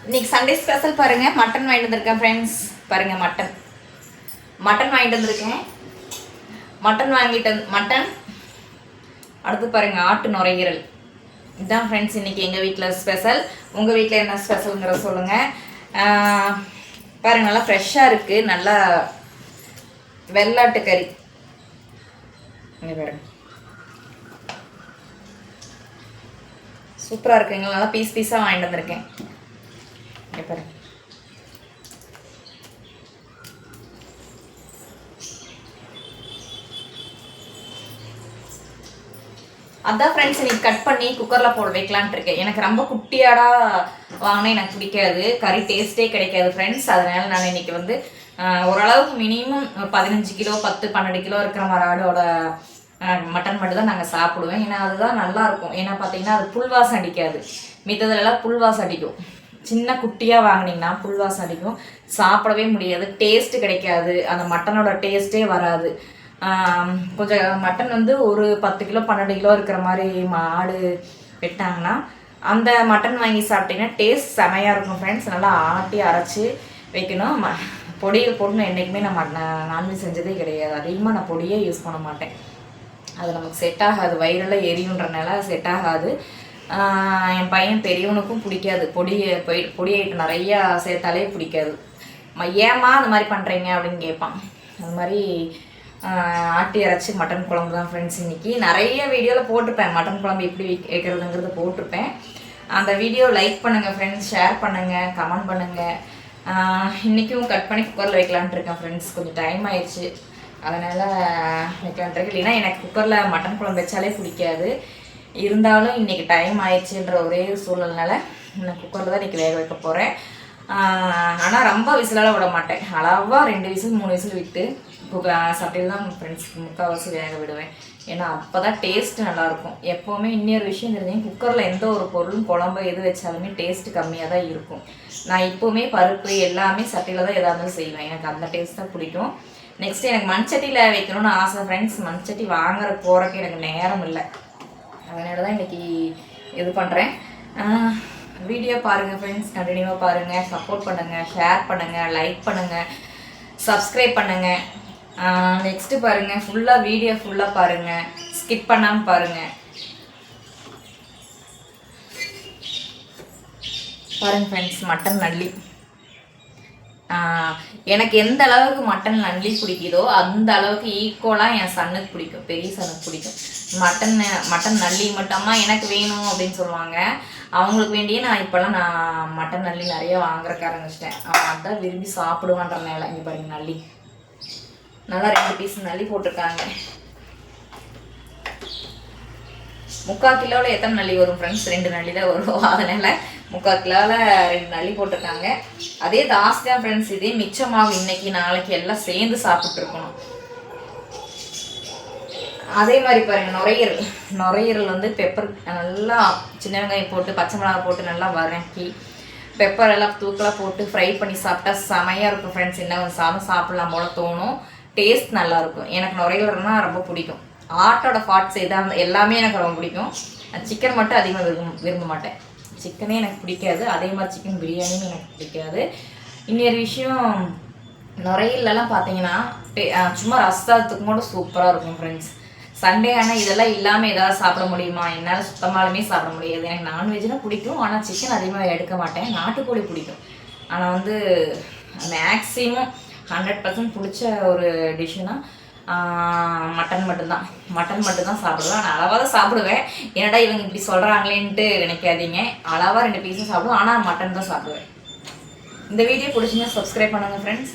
இன்னைக்கு Sunday special பாருங்க, mutton வாங்கிட்டு வந்திருக்கேன் ஃப்ரெண்ட்ஸ். பாருங்க மட்டன் வாங்கிட்டு வந்திருக்கேன். மட்டன் அடுத்து பாருங்க ஆட்டு நுரையீரல். இதுதான் ஃப்ரெண்ட்ஸ் இன்னைக்கு எங்கள் வீட்டில் ஸ்பெஷல். உங்கள் வீட்டில் என்ன ஸ்பெஷலுங்கிற சொல்லுங்கள். பாருங்க நல்லா ஃப்ரெஷ்ஷாக இருக்குது, நல்லா வெள்ளாட்டு கறி. இங்கே பாருங்க சூப்பராக இருக்குங்க, நல்லா பீஸாக வாங்கிட்டு வந்திருக்கேன். இங்கே பாருங்க அதான் ஃப்ரெண்ட்ஸ் இன்னைக்கு கட் பண்ணி குக்கரில் போட வைக்கலான்ட்டு இருக்கேன். எனக்கு ரொம்ப குட்டியாடா வாங்கினா எனக்கு பிடிக்காது, கறி டேஸ்ட்டே கிடைக்காது ஃப்ரெண்ட்ஸ். அதனால நான் இன்னைக்கு வந்து ஓரளவுக்கு மினிமம் 15 கிலோ 10-12 கிலோ இருக்கிற மாதிரி ஆடோட மட்டன் மட்டும் தான் நாங்கள் சாப்பிடுவேன். ஏன்னா அதுதான் நல்லாயிருக்கும். ஏன்னா பார்த்தீங்கன்னா அது புல்வாசம் அடிக்காது, மித்ததுலலாம் புல்வாசம் அடிக்கும். சின்ன குட்டியாக வாங்கினீங்கன்னா புல்வாசம் அடிக்கும், சாப்பிடவே முடியாது, டேஸ்ட்டு கிடைக்காது, அந்த மட்டனோட டேஸ்ட்டே வராது. கொஞ்சம் மட்டன் வந்து ஒரு 10 கிலோ 12 கிலோ இருக்கிற மாதிரி ஆடு வெட்டாங்கன்னா அந்த மட்டன் வாங்கி சாப்பிட்டீங்கன்னா டேஸ்ட் செமையாக இருக்கும் ஃப்ரெண்ட்ஸ். நல்லா ஆட்டி அரைச்சி வைக்கணும். பொடியை போட்டு நான் என்றைக்குமே நான் நான்வெஜ் செஞ்சதே கிடையாது. அதிகமாக நான் பொடியே யூஸ் பண்ண மாட்டேன், அது நமக்கு செட் ஆகாது, வயிறெல்லாம் எரியுன்றனால செட் ஆகாது. என் பையன் பெரியவனுக்கும் பிடிக்காது, பொடி ஐட்டம் நிறையா சேர்த்தாலே பிடிக்காது. ஏமா அந்த மாதிரி பண்ணுறீங்க அப்படின்னு கேட்பான். அது மாதிரி ஆட்டி அரைச்சி மட்டன் குழம்பு தான் ஃப்ரெண்ட்ஸ். இன்றைக்கி நிறைய வீடியோவில் போட்டிருப்பேன், மட்டன் குழம்பு எப்படி வைக்கிறதுங்கிறது போட்டிருப்பேன். அந்த வீடியோ லைக் பண்ணுங்கள் ஃப்ரெண்ட்ஸ், ஷேர் பண்ணுங்கள், கமெண்ட் பண்ணுங்கள். இன்றைக்கும் கட் பண்ணி குக்கரில் வைக்கலான்ட்டு இருக்கேன் ஃப்ரெண்ட்ஸ். கொஞ்சம் டைம் ஆயிடுச்சு, அதனால் வைக்கலான்ட்டு இருக்கேன். இல்லைன்னா எனக்கு குக்கரில் மட்டன் குழம்பு வச்சாலே பிடிக்காது. இருந்தாலும் இன்றைக்கி டைம் ஆயிடுச்சுன்ற ஒரே சூழல்னால நான் குக்கரில் தான் இன்றைக்கி வேக வைக்க போகிறேன். ஆனால் ரொம்ப விசிலால் விட மாட்டேன், அளவாக 2 விசில் 3 விசில் விட்டு சட்டையில் தான் ஃப்ரெண்ட்ஸ் முக்கால்வாசி வேக விடுவேன். ஏன்னா அப்போ தான் டேஸ்ட்டு நல்லாயிருக்கும். எப்போவுமே இன்னொரு விஷயம் தெரிஞ்சேன், குக்கரில் எந்த ஒரு பொருளும் குழம்பு எது வச்சாலுமே டேஸ்ட்டு கம்மியாக தான் இருக்கும். நான் இப்போவுமே பருப்பு எல்லாமே சட்டையில் தான் எதாக இருந்தாலும் செய்வேன், எனக்கு அந்த டேஸ்ட் தான் பிடிக்கும். நெக்ஸ்ட்டு எனக்கு மண்சட்டியில் வைக்கணும்னு ஆசை ஃப்ரெண்ட்ஸ். மண்சட்டி வாங்குற போகிறக்கு எனக்கு நேரம் இல்லை, அதனால தான் இன்றைக்கி இது பண்ணுறேன். வீடியோ பாருங்கள் ஃப்ரெண்ட்ஸ், கண்டினியூவாக பாருங்கள், சப்போர்ட் பண்ணுங்கள், ஷேர் பண்ணுங்கள், லைக் பண்ணுங்கள், சப்ஸ்கிரைப் பண்ணுங்கள். நெக்ஸ்ட்டு பாருங்கள், ஃபுல்லாக வீடியோ ஃபுல்லாக பாருங்கள், ஸ்கிப் பண்ணாமல் பாருங்கள். பாருங்கள் ஃப்ரெண்ட்ஸ், மட்டன் நல்லி எனக்கு எந்த அளவுக்கு மட்டன் நல்லி பிடிக்குதோ அந்த அளவுக்கு ஈக்குவலாக என் சன்னுக்கு பிடிக்கும், பெரிய சன்னுக்கு பிடிக்கும். மட்டன் நல்லி மட்டும்மா எனக்கு வேணும் அப்படின்னு சொல்லுவாங்க. அவங்களுக்கு வேண்டியே நான் இப்போல்லாம் மட்டன் நல்லி நிறைய வாங்குறக்க ஆரம்பிச்சிட்டேன். அதான் விரும்பி சாப்பிடுவான்றனால. இங்கே பாருங்க நல்லி நல்லா 2 பீஸ் நல்லி போட்டிருக்காங்க. 3/4 கிலோவில் எத்தனை நல்லி வரும் ஃப்ரெண்ட்ஸ்? 2 நல்லி தான் வரும். அதனால் 3/4 கிலோவில் 2 நல்லி போட்டிருக்காங்க. அதே ஜாஸ்தியாக ஃப்ரெண்ட்ஸ், இதே மிச்சமாகும் இன்னைக்கு நாளைக்கு எல்லாம் சேர்ந்து சாப்பிட்ருக்கணும். அதே மாதிரி பாருங்கள் நுரையீரல் வந்து பெப்பர் நல்லா சின்ன வெங்காயம் போட்டு பச்சை மிளகா போட்டு நல்லா வதக்கி பெப்பர் எல்லாம் தூக்கலாக போட்டு ஃப்ரை பண்ணி சாப்பிட்டா செமையாக இருக்கும் ஃப்ரெண்ட்ஸ். என்ன கொஞ்சம் சாப்பிட்லாம் போல தோணும், டேஸ்ட் நல்லாயிருக்கும். எனக்கு நுரையீரல்னா ரொம்ப பிடிக்கும். ஆட்டோட பார்ட்ஸ் எதாக எல்லாமே எனக்கு ரொம்ப பிடிக்கும். சிக்கன் மட்டும் அதிகமாக விரும்ப மாட்டேன், சிக்கனே எனக்கு பிடிக்காது. அதே மாதிரி சிக்கன் பிரியாணியும் எனக்கு பிடிக்காது. இன்னொரு விஷயம், நுரையீரலெல்லாம் பார்த்தீங்கன்னா சும்மா ரசத்துக்கும் கூட சூப்பராக இருக்கும் ஃப்ரெண்ட்ஸ். சண்டே ஆனால் இதெல்லாம் இல்லாமல் ஏதாவது சாப்பிட முடியுமா? என்னால் சுத்தமாலுமே சாப்பிட முடியாது. எனக்கு நான்வெஜ்னால் பிடிக்கும், ஆனால் சிக்கன் அதிகமாக எடுக்க மாட்டேன். நாட்டுக்கோழி பிடிக்கும், ஆனால் வந்து மேக்ஸிமம் 100% பிடிச்ச ஒரு டிஷ்ஷுனா மட்டன் மட்டும்தான் சாப்பிடுவேன். நான் அளவாக தான் சாப்பிடுவேன். என்னடா இவங்க இப்படி சொல்கிறாங்களேன்ட்டு நினைக்காதீங்க, அளவாக 2 பீஸும் சாப்பிடுவேன், ஆனால் மட்டன் தான் சாப்பிடுவேன். இந்த வீடியோ பிடிச்சிங்கன்னா சப்ஸ்கிரைப் பண்ணுங்கள் ஃப்ரெண்ட்ஸ்.